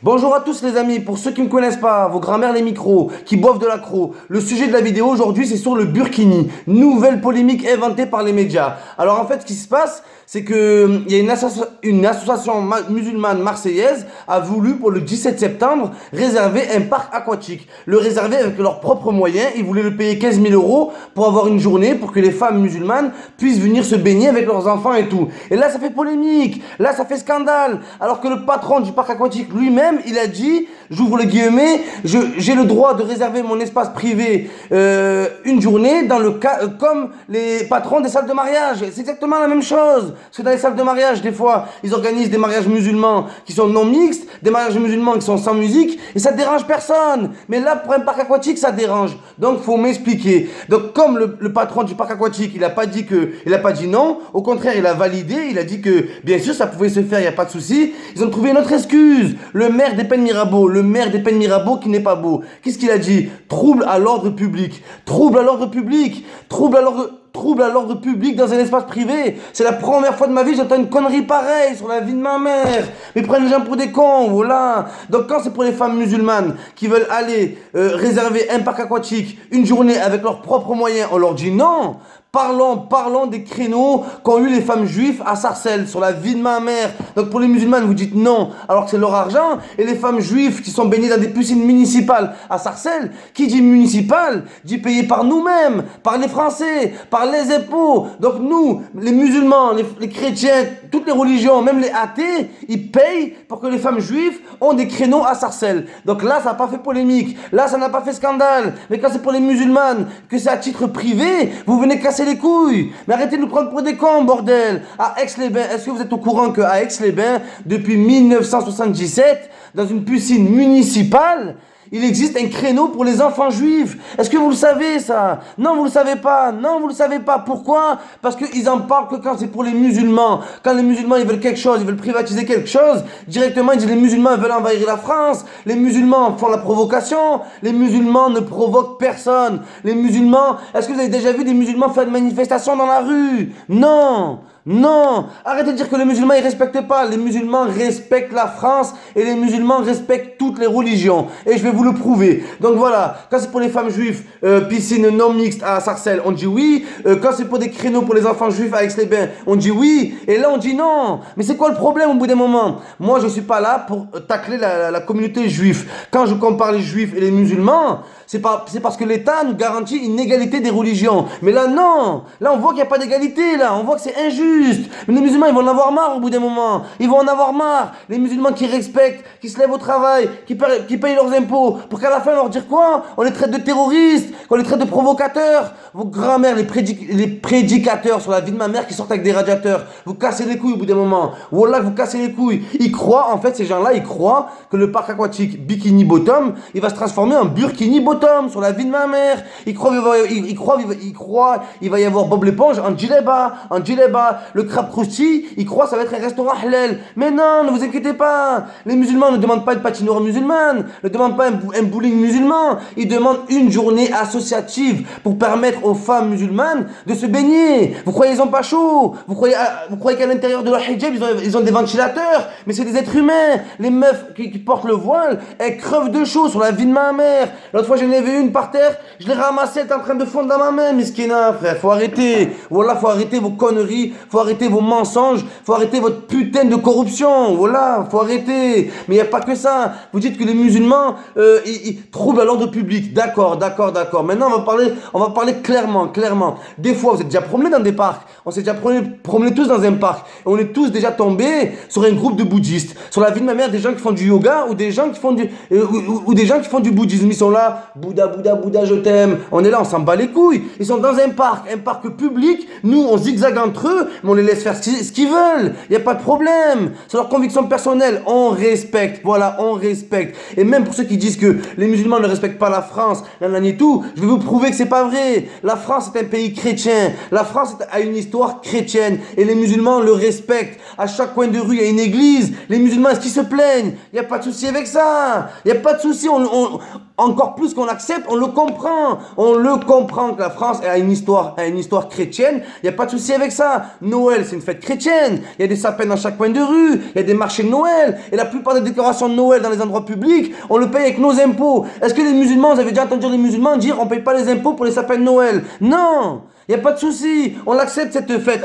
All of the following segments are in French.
Bonjour à tous les amis, pour ceux qui ne me connaissent pas, vos grands-mères les micros, qui boivent de l'accro, le sujet de la vidéo aujourd'hui c'est sur le burkini, nouvelle polémique inventée par les médias. Alors en fait ce qui se passe, c'est que il y a une association musulmane marseillaise a voulu pour le 17 septembre réserver un parc aquatique. Le réserver avec leurs propres moyens, ils voulaient le payer 15 000 euros pour avoir une journée pour que les femmes musulmanes puissent venir se baigner avec leurs enfants et tout. Et là ça fait polémique, là ça fait scandale, alors que le patron du parc aquatique lui-même il a dit, j'ouvre les guillemets, j'ai le droit de réserver mon espace privé une journée dans le cas comme les patrons des salles de mariage. C'est exactement la même chose. Parce que dans les salles de mariage, des fois, ils organisent des mariages musulmans qui sont non mixtes, des mariages musulmans qui sont sans musique, et ça dérange personne. Mais là, pour un parc aquatique, ça dérange. Donc, faut m'expliquer. Donc, comme le patron du parc aquatique, il a pas dit non. Au contraire, il a validé. Il a dit que, bien sûr, ça pouvait se faire, il y a pas de souci. Ils ont trouvé une autre excuse. Le maire des Pennes Mirabeau qui n'est pas beau. Qu'est-ce qu'il a dit? Trouble à l'ordre public. Trouble à l'ordre public. Trouble à l'ordre public dans un espace privé. C'est la première fois de ma vie que j'entends une connerie pareille sur la vie de ma mère. Mais prennent les gens pour des cons, voilà. Donc quand c'est pour les femmes musulmanes qui veulent aller réserver un parc aquatique, une journée avec leurs propres moyens, on leur dit non. Parlons des créneaux qu'ont eu les femmes juives à Sarcelles, sur la vie de ma mère. Donc pour les musulmanes, vous dites non, alors que c'est leur argent. Et les femmes juives qui sont baignées dans des piscines municipales à Sarcelles, qui dit municipal, dit payé par nous-mêmes, par les Français, par les impôts. Donc nous, les musulmans, les chrétiens, toutes les religions, même les athées, ils payent pour que les femmes juives ont des créneaux à Sarcelles. Donc là, ça n'a pas fait polémique. Là, ça n'a pas fait scandale. Mais quand c'est pour les musulmanes, que c'est à titre privé, vous venez casser les couilles. Mais arrêtez de nous prendre pour des cons, bordel. À Aix-les-Bains, est-ce que vous êtes au courant qu'à Aix-les-Bains, depuis 1977, dans une piscine municipale, il existe un créneau pour les enfants juifs? Est-ce que vous le savez ça? Non, vous le savez pas. Non, vous le savez pas. Pourquoi? Parce qu'ils en parlent que quand c'est pour les musulmans. Quand les musulmans ils veulent quelque chose, ils veulent privatiser quelque chose, directement ils disent les musulmans veulent envahir la France. Les musulmans font la provocation. Les musulmans ne provoquent personne. Les musulmans, est-ce que vous avez déjà vu des musulmans faire une manifestation dans la rue? Non. Non, arrêtez de dire que les musulmans ils respectent pas. Les musulmans respectent la France et les musulmans respectent toutes les religions. Et je vais vous le prouver. Donc voilà, quand c'est pour les femmes juives, piscine non mixte à Sarcelles, on dit oui. Quand c'est pour des créneaux pour les enfants juifs à Aix-les-Bains, on dit oui. Et là on dit non. Mais c'est quoi le problème au bout d'un moment? Moi je suis pas là pour tacler la communauté juive. Quand je compare les juifs et les musulmans, c'est parce que l'État nous garantit une égalité des religions. Mais là non. Là on voit qu'il n'y a pas d'égalité là. On voit que c'est injuste. Mais les musulmans, ils vont en avoir marre au bout d'un moment. Ils vont en avoir marre. Les musulmans qui respectent, qui se lèvent au travail, qui payent leurs impôts, pour qu'à la fin, on leur dire quoi? On les traite de terroristes, qu'on les traite de provocateurs. Vos grands-mères, les prédicateurs sur la vie de ma mère qui sortent avec des radiateurs. Vous cassez les couilles au bout d'un moment. Wallah, vous cassez les couilles. Ils croient, en fait, ces gens-là, ils croient que le parc aquatique Bikini Bottom, il va se transformer en Burkini Bottom sur la vie de ma mère. Ils croient, il va y avoir Bob l'éponge en djellaba. Le crabe crousti, il croit que ça va être un restaurant halal. Mais non, ne vous inquiétez pas. Les musulmans ne demandent pas une patinoire musulmane, ne demandent pas un bowling musulman. Ils demandent une journée associative pour permettre aux femmes musulmanes de se baigner. Vous croyez qu'ils ont pas chaud? Vous croyez qu'à l'intérieur de leur hijab, ils ont des ventilateurs? Mais c'est des êtres humains. Les meufs qui portent le voile, elles crevent de chaud sur la vie de ma mère. L'autre fois, j'en ai vu une par terre, je l'ai ramassée, elle était en train de fondre dans ma main. Miskina, frère, faut arrêter. Voilà, faut arrêter vos conneries. Faut arrêter vos mensonges, faut arrêter votre putain de corruption, voilà, faut arrêter. Mais il n'y a pas que ça. Vous dites que les musulmans, ils troublent à l'ordre public. D'accord. Maintenant, on va parler clairement. Des fois, vous êtes déjà promené dans des parcs. On s'est déjà promené tous dans un parc. Et on est tous déjà tombés sur un groupe de bouddhistes. Sur la vie de ma mère, des gens qui font du yoga ou des gens qui font du bouddhisme. Ils sont là, Bouddha, je t'aime. On est là, on s'en bat les couilles. Ils sont dans un parc public. Nous, on zigzague entre eux. Mais on les laisse faire ce qu'ils veulent, il n'y a pas de problème, c'est leur conviction personnelle, on respecte, voilà, on respecte. Et même pour ceux qui disent que les musulmans ne respectent pas la France, et tout, je vais vous prouver que c'est pas vrai. La France est un pays chrétien, la France a une histoire chrétienne, et les musulmans le respectent. À chaque coin de rue, il y a une église, les musulmans, est-ce qu'ils se plaignent? Il n'y a pas de souci avec ça, il n'y a pas de souci, encore plus qu'on accepte, on le comprend. On le comprend que la France a une histoire chrétienne. Il n'y a pas de souci avec ça. Noël, c'est une fête chrétienne. Il y a des sapins dans chaque coin de rue. Il y a des marchés de Noël. Et la plupart des décorations de Noël dans les endroits publics, on le paye avec nos impôts. Est-ce que les musulmans, vous avez déjà entendu les musulmans dire on ne paye pas les impôts pour les sapins de Noël? Non! Il n'y a pas de souci, on l'accepte cette fête,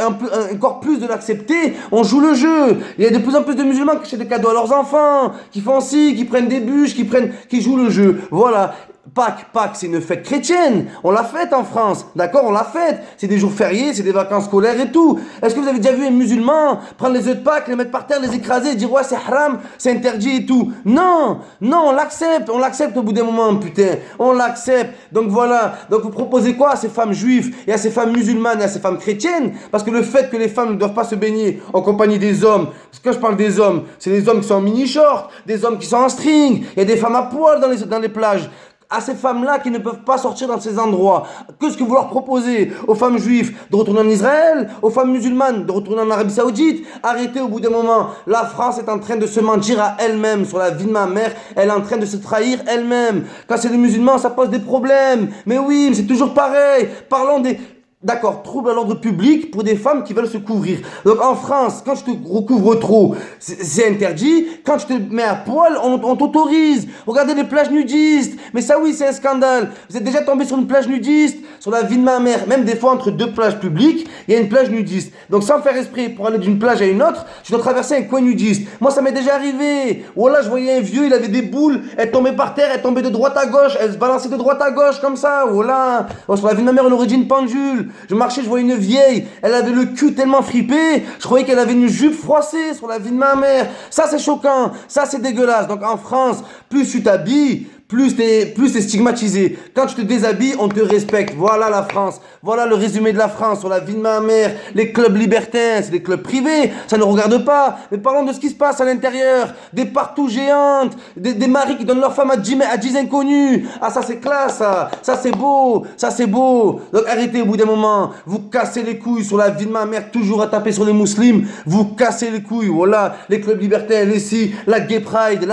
encore plus de l'accepter, on joue le jeu. Il y a de plus en plus de musulmans qui achètent des cadeaux à leurs enfants, qui font ci, qui prennent des bûches, qui jouent le jeu. Voilà. Pâques, c'est une fête chrétienne. On l'a fête en France, d'accord? On l'a fête. C'est des jours fériés, c'est des vacances scolaires et tout. Est-ce que vous avez déjà vu un musulman prendre les œufs de Pâques, les mettre par terre, les écraser et dire ouais c'est haram, c'est interdit et tout? Non, on l'accepte au bout d'un moment, putain. On l'accepte. Donc voilà. Donc vous proposez quoi à ces femmes juives et à ces femmes musulmanes et à ces femmes chrétiennes? Parce que le fait que les femmes ne doivent pas se baigner en compagnie des hommes, parce que quand je parle des hommes, c'est les hommes qui sont en mini-short, des hommes qui sont en string, il y a des femmes à poil dans les plages. À ces femmes-là qui ne peuvent pas sortir dans ces endroits, qu'est-ce que vous leur proposez? Aux femmes juives de retourner en Israël, aux femmes musulmanes de retourner en Arabie Saoudite? Arrêtez au bout d'un moment. La France est en train de se mentir à elle-même sur la vie de ma mère. Elle est en train de se trahir elle-même. Quand c'est les musulmans, ça pose des problèmes. Mais oui, mais c'est toujours pareil. Parlons des... D'accord, trouble à l'ordre public pour des femmes qui veulent se couvrir. Donc en France, quand je te recouvre trop, c'est interdit. Quand je te mets à poil, on t'autorise. Regardez les plages nudistes. Mais ça oui, c'est un scandale. Vous êtes déjà tombé sur une plage nudiste, sur la vie de ma mère. Même des fois, entre deux plages publiques, il y a une plage nudiste. Donc sans faire esprit, pour aller d'une plage à une autre, tu dois traverser un coin nudiste. Moi, ça m'est déjà arrivé. Voilà, je voyais un vieux, il avait des boules. Elle tombait par terre, elle tombait de droite à gauche. Elle se balançait de droite à gauche comme ça. Voilà. Oh, sur la vie de ma mère, on aurait dit une pendule. Je marchais, je voyais une vieille, elle avait le cul tellement fripé, je croyais qu'elle avait une jupe froissée sur la vie de ma mère. Ça c'est choquant, ça c'est dégueulasse. Donc en France, plus tu t'habilles, plus t'es stigmatisé. Quand tu te déshabilles, on te respecte. Voilà la France. Voilà le résumé de la France sur la vie de ma mère. Les clubs libertins, c'est des clubs privés. Ça ne regarde pas. Mais parlons de ce qui se passe à l'intérieur. Des partout géantes. Des maris qui donnent leur femme à 10 inconnus. Ah, ça c'est classe, ça. Ça c'est beau. Ça c'est beau. Donc arrêtez au bout d'un moment. Vous cassez les couilles sur la vie de ma mère. Toujours à taper sur les musulmans. Vous cassez les couilles. Voilà. Les clubs libertins, ici. La gay pride,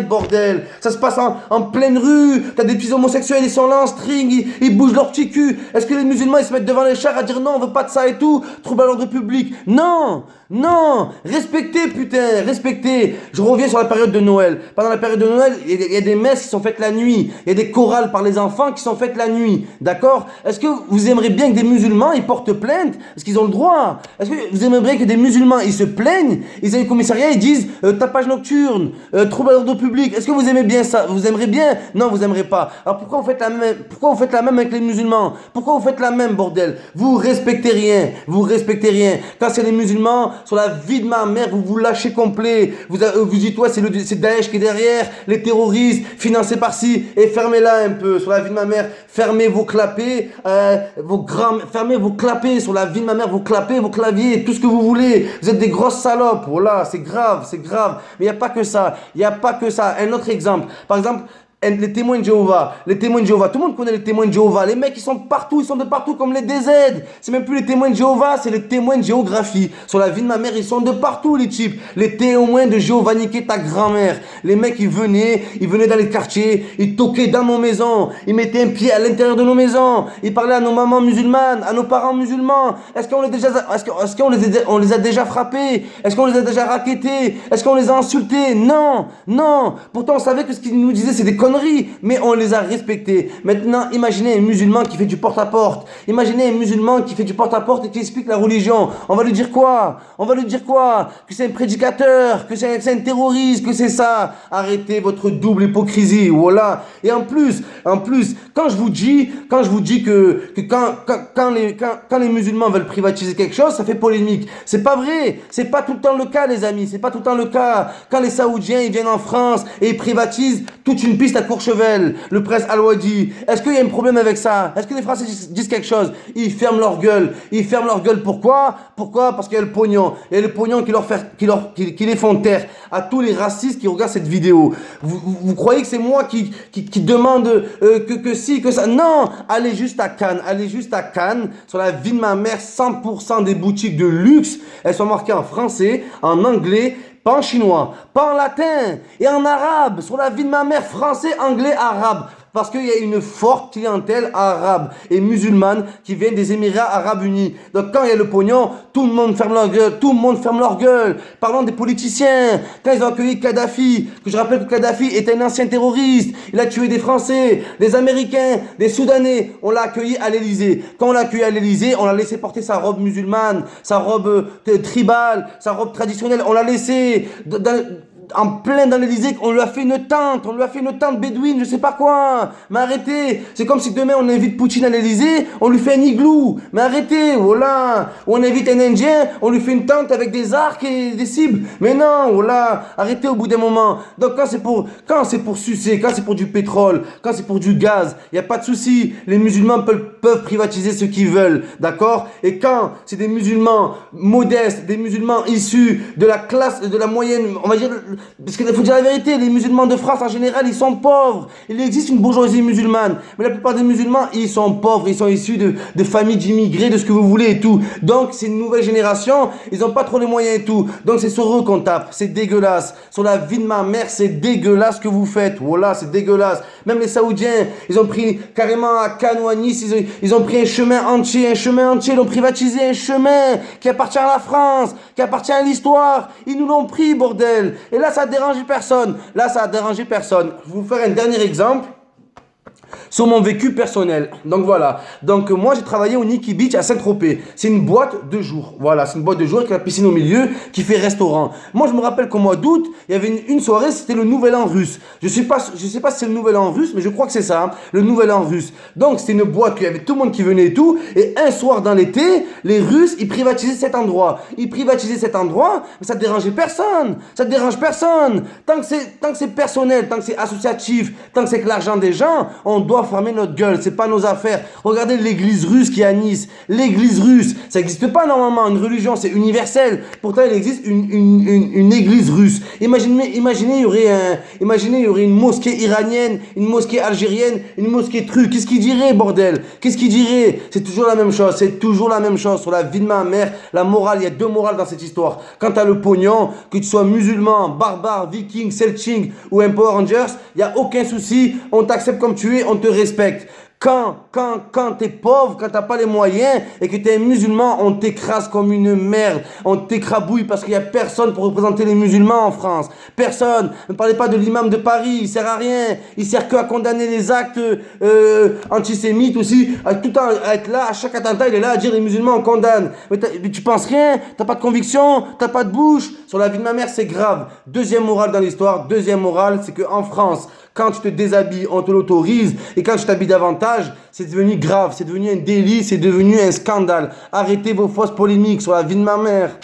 bordel. Ça se passe en pleine rue, t'as des petits homosexuels, ils sont là en string, ils bougent leur petit cul. Est-ce que les musulmans ils se mettent devant les chars à dire non, on veut pas de ça et tout, trouble à l'ordre public? Non, respectez putain, respectez. Je reviens sur la période de Noël. Pendant la période de Noël, il y a des messes qui sont faites la nuit, il y a des chorales par les enfants qui sont faites la nuit, d'accord? Est-ce que vous aimeriez bien que des musulmans ils portent plainte? Est-ce qu'ils ont le droit? Est-ce que vous aimeriez bien que des musulmans ils se plaignent, ils aillent au commissariat, ils disent tapage nocturne, trouble à l'ordre public? Est-ce que vous aimez bien ça? Vous aimeriez bien? Non, vous aimerez pas. Alors pourquoi vous faites la même? Pourquoi vous faites la même avec les musulmans? Pourquoi vous faites la même, bordel? Vous respectez rien. Quand c'est les musulmans, sur la vie de ma mère, vous lâchez complet. Vous dites ouais, c'est Daesh qui est derrière, les terroristes financés par ci, et fermez-la un peu. Sur la vie de ma mère, fermez vos clapets, fermez vos clapets sur la vie de ma mère, vos clapets, vos claviers, tout ce que vous voulez. Vous êtes des grosses salopes. Voilà, c'est grave. Mais il n'y a pas que ça. Un autre exemple. Par exemple, les témoins de Jéhovah, tout le monde connaît les témoins de Jéhovah. Les mecs ils sont de partout comme les DZ. C'est même plus les témoins de Jéhovah, c'est les témoins de géographie. Sur la vie de ma mère, ils sont de partout les types. Les témoins de Jéhovah, niquer ta grand-mère. Les mecs ils venaient dans les quartiers, ils toquaient dans nos maisons, ils mettaient un pied à l'intérieur de nos maisons, ils parlaient à nos mamans musulmanes, à nos parents musulmans. Est-ce qu'on les a déjà frappés? Est-ce qu'on les a déjà rackettés? Est-ce qu'on les a insultés? Non. Pourtant on savait que ce qu'ils nous disaient c'est des conneries, mais on les a respectés. Maintenant, imaginez un musulman qui fait du porte-à-porte. Imaginez un musulman qui fait du porte-à-porte et qui explique la religion. On va lui dire quoi? Que c'est un prédicateur, que c'est un terroriste, que c'est ça. Arrêtez votre double hypocrisie. Voilà. Et en plus, quand je vous dis que quand les musulmans veulent privatiser quelque chose, ça fait polémique. C'est pas vrai. C'est pas tout le temps le cas, les amis. C'est pas tout le temps le cas. Quand les Saoudiens, ils viennent en France et ils privatisent toute une piste à Courchevel, le prince Al-Wadi. Est-ce qu'il y a un problème avec ça? Est-ce que les Français disent quelque chose? Ils ferment leur gueule. Pourquoi? Parce qu'il y a le pognon. Il y a le pognon qui les font taire. À tous les racistes qui regardent cette vidéo. Vous croyez que c'est moi qui demande que si, que ça? Non! Allez juste à Cannes. Sur la vie de ma mère, 100% des boutiques de luxe, elles sont marquées en français, en anglais, pas en chinois, pas en latin, et en arabe, sur la vie de ma mère, français, anglais, arabe. Parce qu'il y a une forte clientèle arabe et musulmane qui vient des Émirats Arabes Unis. Donc quand il y a le pognon, tout le monde ferme leur gueule, tout le monde ferme leur gueule. Parlons des politiciens. Quand ils ont accueilli Kadhafi, que je rappelle que Kadhafi était un ancien terroriste, il a tué des Français, des Américains, des Soudanais. On l'a accueilli à l'Élysée. Quand on l'a accueilli à l'Élysée, on l'a laissé porter sa robe musulmane, sa robe tribale, sa robe traditionnelle. On l'a laissé en plein dans l'Élysée, on lui a fait une tente bédouine, je sais pas quoi. Mais arrêtez, c'est comme si demain on invite Poutine à l'Élysée, on lui fait un igloo. Mais arrêtez, voilà. Ou on invite un Indien, on lui fait une tente avec des arcs et des cibles. Mais non, voilà, arrêtez au bout d'un moment. Donc quand c'est pour sucer, quand c'est pour du pétrole, quand c'est pour du gaz, il y a pas de souci. Les musulmans peuvent privatiser ce qu'ils veulent, d'accord? Et quand c'est des musulmans modestes, des musulmans issus de la classe, de la moyenne, on va dire, parce qu'il faut dire la vérité, les musulmans de France en général, ils sont pauvres. Il existe une bourgeoisie musulmane, mais la plupart des musulmans, ils sont pauvres, ils sont issus de familles d'immigrés, de ce que vous voulez et tout. Donc c'est une nouvelle génération, ils n'ont pas trop les moyens et tout. Donc c'est sur eux qu'on tape, c'est dégueulasse. Sur la vie de ma mère, c'est dégueulasse ce que vous faites. Voilà, c'est dégueulasse. Même les Saoudiens, ils ont pris carrément à Cannes ou à Nice, ils ont pris un chemin entier, ils ont privatisé un chemin qui appartient à la France, qui appartient à l'histoire. Ils nous l'ont pris, bordel. Et là, ça a dérangé personne. Je vais vous faire un dernier exemple sur mon vécu personnel. Donc voilà. Donc moi j'ai travaillé au Nikki Beach à Saint-Tropez. C'est une boîte de jour. Voilà, c'est une boîte de jour avec la piscine au milieu qui fait restaurant. Moi je me rappelle qu'au mois d'août, il y avait une soirée, c'était le Nouvel An russe. Je sais pas si c'est le Nouvel An russe, mais je crois que c'est ça, hein, le Nouvel An russe. Donc c'était une boîte où il y avait tout le monde qui venait et tout. Et un soir dans l'été, les Russes, ils privatisaient cet endroit. Mais ça dérangeait personne. Ça dérange personne. Tant que c'est personnel, tant que c'est associatif, tant que c'est que l'argent des gens, on doit fermer notre gueule, c'est pas nos affaires. Regardez l'église russe qui est à Nice. L'église russe, ça n'existe pas normalement, une religion, c'est universel. Pourtant, il existe une église russe. Imaginez, il y aurait une mosquée iranienne, une mosquée algérienne, une mosquée truc. Qu'est-ce qu'il dirait, bordel? Qu'est-ce qu'il dirait? C'est toujours la même chose, sur la vie de ma mère. La morale, il y a deux morales dans cette histoire. Quand t'as le pognon, que tu sois musulman, barbare, viking, celtic ou un Power Rangers, il n'y a aucun souci, on t'accepte comme tu es, on te respecte. Quand t'es pauvre, quand t'as pas les moyens et que t'es un musulman, on t'écrase comme une merde. On t'écrabouille parce qu'il y a personne pour représenter les musulmans en France. Personne. Ne parlez pas de l'imam de Paris, il sert à rien. Il sert que à condamner les actes antisémites aussi. Tout le temps à être là, à chaque attentat, il est là à dire les musulmans on condamne. Mais tu penses rien, t'as pas de conviction, t'as pas de bouche. Sur la vie de ma mère, c'est grave. Deuxième morale dans l'histoire, c'est que en France, quand tu te déshabilles, on te l'autorise. Et quand tu t'habilles davantage, c'est devenu grave, c'est devenu un délit, c'est devenu un scandale. Arrêtez vos fausses polémiques sur la vie de ma mère.